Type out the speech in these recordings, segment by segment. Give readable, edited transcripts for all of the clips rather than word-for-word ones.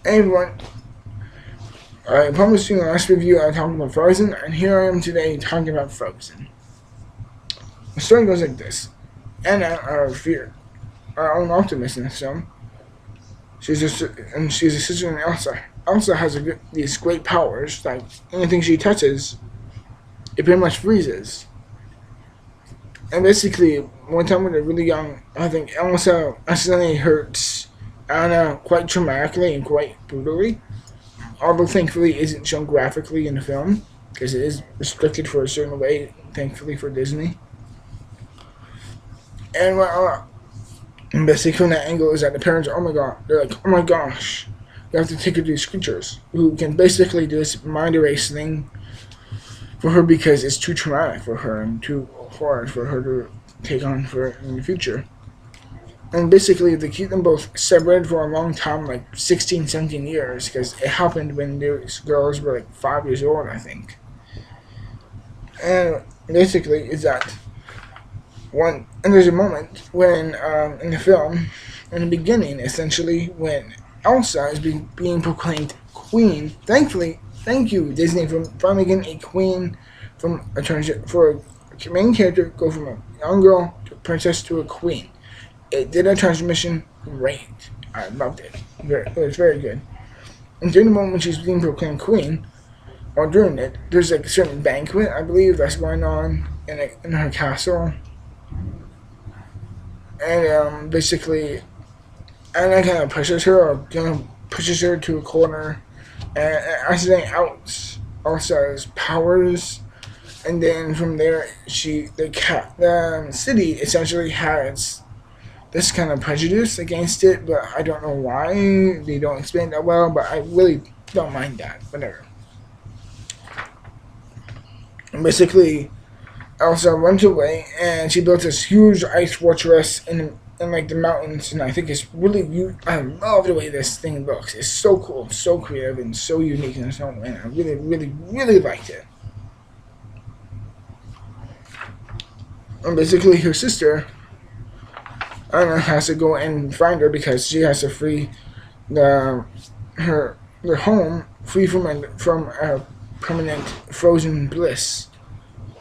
Hey everyone, I promised you in the last review I talked about Frozen, and here I am today talking about Frozen. The story goes like this. Anna, our own optimist in this film, she's a sister in Elsa. Elsa has these great powers, like anything she touches, it pretty much freezes. And basically, one time when they're really young, I think Elsa accidentally hurts Anna quite traumatically and quite brutally, although thankfully isn't shown graphically in the film because it is restricted for a certain way. Thankfully for Disney, and basically from that angle is that the parents are, oh my god, they're like, oh my gosh, you have to take her to these creatures who can basically do this mind erase thing for her because it's too traumatic for her and too hard for her to take on for in the future. And basically, they keep them both separated for a long time, like 16, 17 years, because it happened when these girls were like 5 years old, I think. And basically, is that and there's a moment when, in the film, in the beginning, essentially, when Elsa is being proclaimed queen. Thankfully, thank you, Disney, for finally getting a queen from for a main character go from a young girl to a princess to a queen. It did a transmission great. I loved it. It was very good. And during the moment when she's being proclaimed queen, or during it, there's like a certain banquet, I believe, that's going on in her castle. And basically, Anna kind of pushes her, or kind of pushes her to a corner, and accidentally outs Elsa's powers. And then from there, the city essentially has this kind of prejudice against it, but I don't know why. They don't explain that well, but I really don't mind that. Whatever. And basically, Elsa runs away, and she built this huge ice fortress in like the mountains, and I think it's really. I love the way this thing looks. It's so cool, so creative, and so unique in its own way. I really, really, really liked it. And basically, her sister Anna has to go and find her because she has to free their home free from a permanent frozen bliss,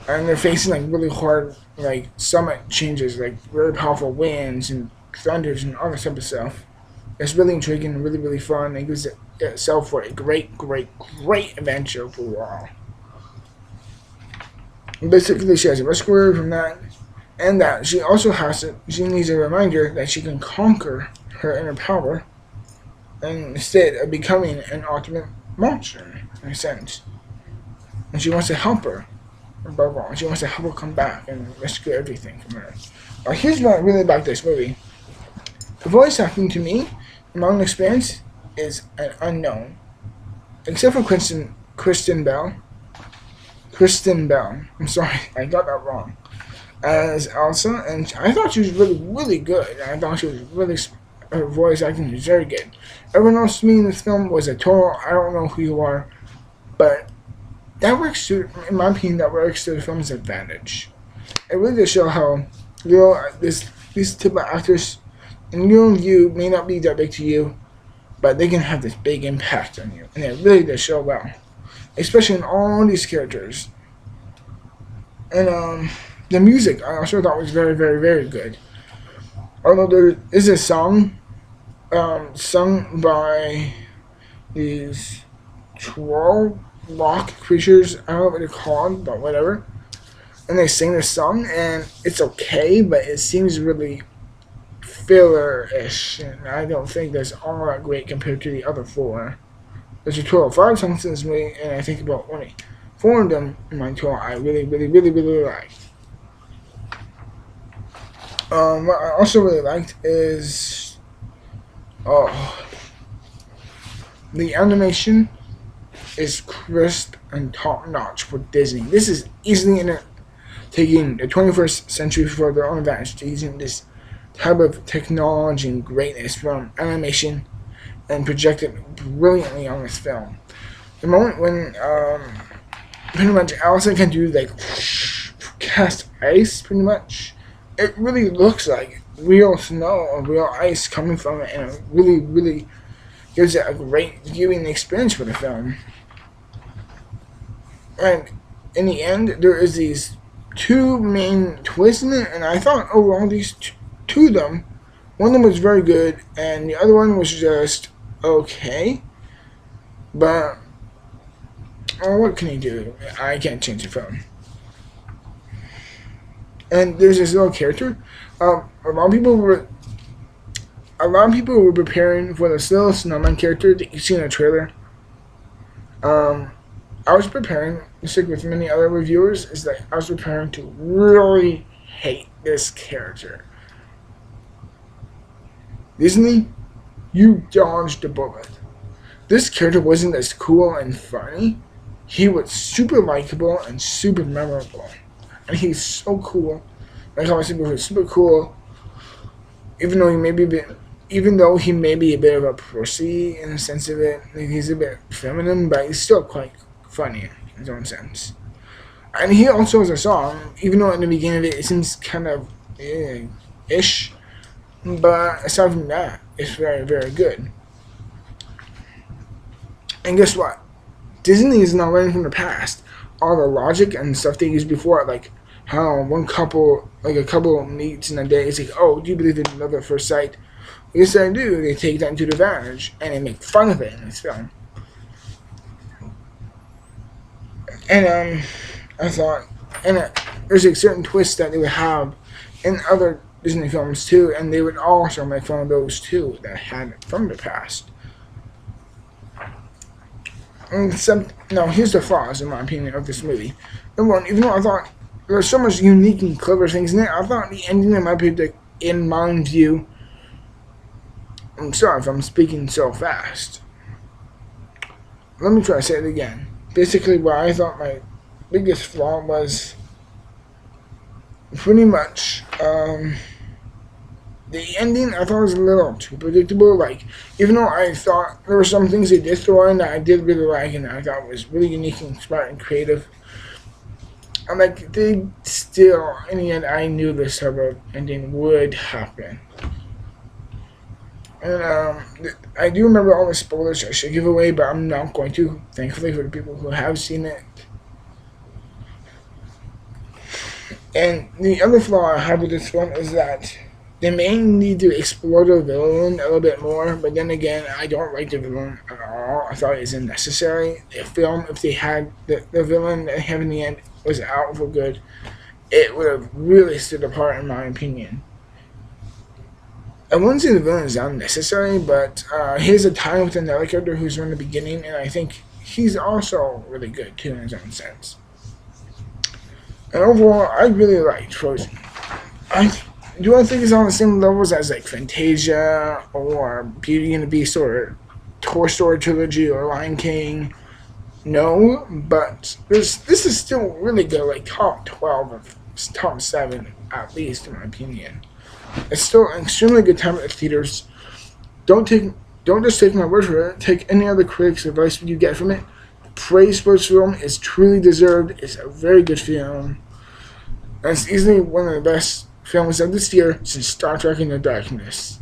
and they're facing like really hard like summit changes, like very powerful winds and thunders and all this type of stuff. It's really intriguing and really really fun. It gives itself for a great great great adventure overall. And basically, she has a rescue her from that, and that she needs a reminder that she can conquer her inner power instead of becoming an ultimate monster in a sense. And she wants to help her above all. She wants to help her come back and rescue everything from her. Here's what I really like this movie. The voice acting to me, in my own experience, is an unknown. Except for Kristen Bell. Kristen Bell. I'm sorry, I got that wrong. As Elsa, and I thought she was really, really good. I thought she was really, her voice acting was very good. Everyone else to me in this film was a total, I don't know who you are, but that works to, in my opinion, that works to the film's advantage. It really does show how, these type of actors, in your view, may not be that big to you, but they can have this big impact on you, and it really does show well, especially in all these characters. And the music I also thought was very, very, very good. Although there is a song sung by these troll rock creatures. I don't know what they're called, but whatever. And they sing this song, and it's okay, but it seems really filler-ish. And I don't think that's all that great compared to the other four. There's a total of 5 songs in this movie, and I think about only 4 of them in my total I really, really, really, really liked. What I also really liked is the animation is crisp and top notch for Disney. This is easily taking the 21st century for their own advantage, using this type of technology and greatness from animation and project it brilliantly on this film. The moment when pretty much Allison can do like cast ice, pretty much. It really looks like real snow or real ice coming from it in a really, really gives it a great viewing experience for the film. And in the end, there is these two main twists in it, and I thought overall these two of them, one of them was very good, and the other one was just okay. But what can you do? I can't change the film. And there's this little character. A lot of people were preparing for this little snowman character that you see in the trailer. I was preparing, just like with many other reviewers, is that I was preparing to really hate this character. Disney, you dodged a bullet. This character wasn't as cool and funny. He was super likable and super memorable. And he's so cool. Like how I said before, super cool. Even though he may be a bit of a pussy in the sense of it, like he's a bit feminine, but he's still quite funny in his own sense. And he also has a song, even though in the beginning of it seems kind of ish, but aside from that, it's very, very good. And guess what? Disney is not learning from the past. All the logic and stuff they used before, like how a couple meets in a day, it's like, oh, do you believe in love at first sight? Yes, I do. They take that into advantage, and they make fun of it in this film. And I thought, and there's a certain twist that they would have in other Disney films too, and they would also make fun of those too that had from the past. Now, here's the flaws, in my opinion, of this movie. Number one, even though I thought there was so much unique and clever things in it, I thought the ending, in my view, I'm sorry if I'm speaking so fast. Let me try to say it again. Basically, what I thought my biggest flaw was pretty much the ending. I thought was a little too predictable. Like, even though I thought there were some things they did throw in that I did really like and I thought was really unique and smart and creative, I'm like, they still, in the end, I knew this type of ending would happen. And I do remember all the spoilers I should give away, but I'm not going to, thankfully, for the people who have seen it. And the other flaw I have with this one is that they may need to explore the villain a little bit more, but then again, I don't like the villain at all. I thought it was unnecessary. The film, if they had the villain that they have in the end was out for good, it would have really stood apart, in my opinion. I wouldn't say the villain is unnecessary, but here's a tie with another character who's from the beginning, and I think he's also really good too in his own sense. And overall, I really liked Frozen. Do I think it's on the same levels as like Fantasia or Beauty and the Beast or Toy Story trilogy or Lion King? No, but this is still really good, like top 12 of top 7 at least, in my opinion. It's still an extremely good time at the theaters. Don't just take my word for it. Take any other critic's advice you get from it. Praise for this film is truly deserved. It's a very good film. And it's easily one of the best films of this year since Star Trek Into Darkness.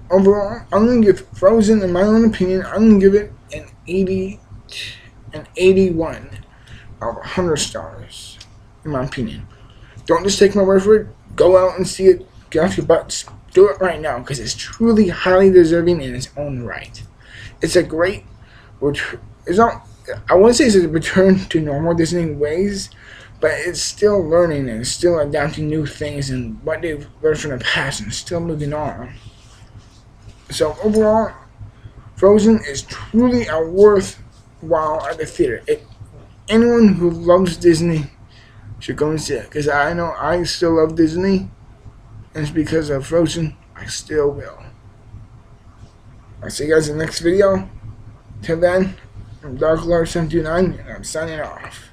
Overall, I'm going to give Frozen, in my own opinion, I'm going to give it an 81 out of 100 stars, in my opinion. Don't just take my word for it. Go out and see it. Get off your butts. Do it right now, because it's truly highly deserving in its own right. It's a great, it's not, I wouldn't say it's a return to normal Disney ways, but it's still learning and still adapting new things and what they've learned from the past and still moving on. So overall, Frozen is truly a worthwhile at the theater. Anyone who loves Disney should go and see it, because I know I still love Disney, and it's because of Frozen I still will. I'll see you guys in the next video. Till then, I'm Dark Lord 729, and I'm signing off.